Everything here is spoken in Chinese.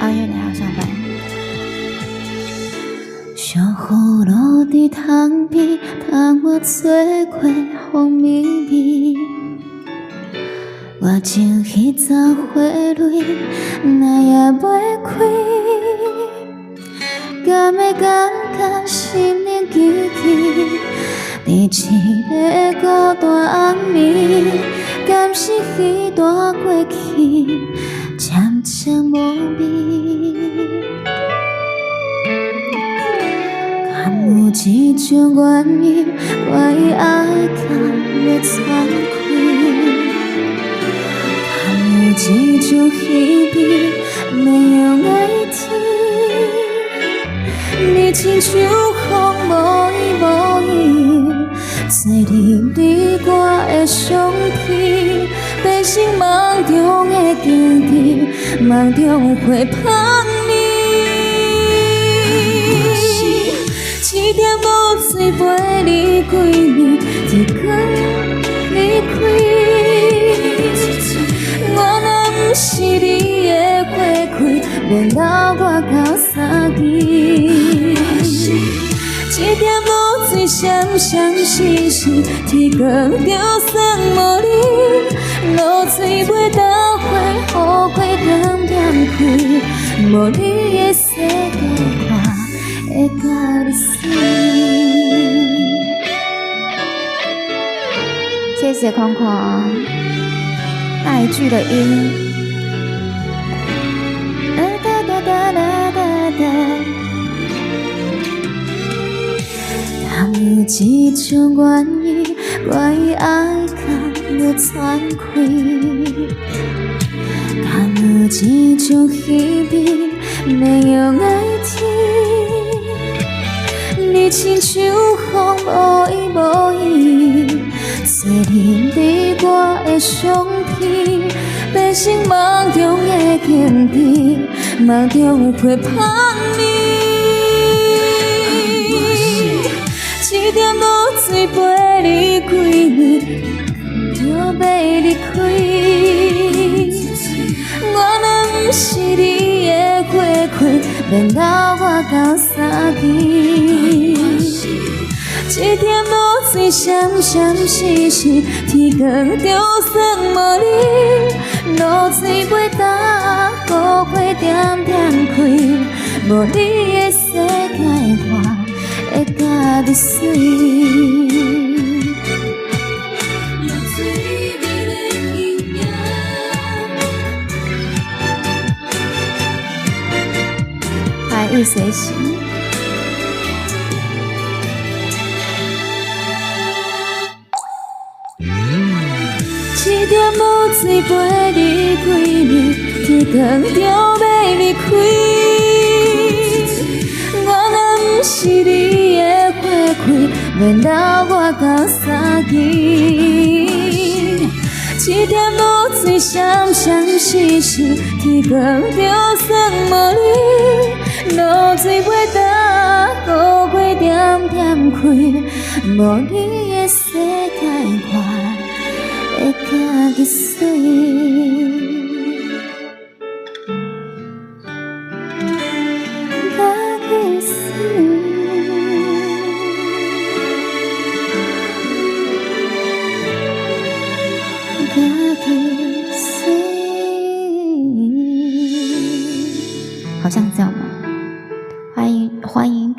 月你还要上班。小雨落伫窗边，窗我做过风绵绵。我情迄丛花蕊，哪也袂开。敢会感觉心灵记起，伫一个孤单暗暝，敢是彼段过去渐渐无味？敢有一种原因，我已爱甲要喘开？敢有一种稀微，没用爱听？你亲像风无依无依，做你我的相片，变成梦中的景致，梦中会芳味。一点无水陪你几年，一天离开。我若不是你的花开，免留我到三更。一点无水闪闪烁烁，天光就算无你，露水袂当花，雨过点点开，无你的世界我会甲你死。谢谢空空那一句的音。敢有一种原因，我已爱甲要喘开？敢有一种稀微，没用爱听？你亲像风无依无依，做你我的相片，变成梦中的景致，梦中会芳味。一点无水陪你几年，就要离开。我若不是你的花开，免留我到三更。一点无水闪闪烁烁，天光就算无你，露水袂干，雨花点点开，无你的世界我会甲你睡。爱意随行。一点无水陪你几年，天光就要离开。我若不是你的花开，免留我到三更。一点无水闪闪烁烁，天光就算无你，露水袂干，雨花点点开，无你的世界我会甲你睡。好像这样吗？欢迎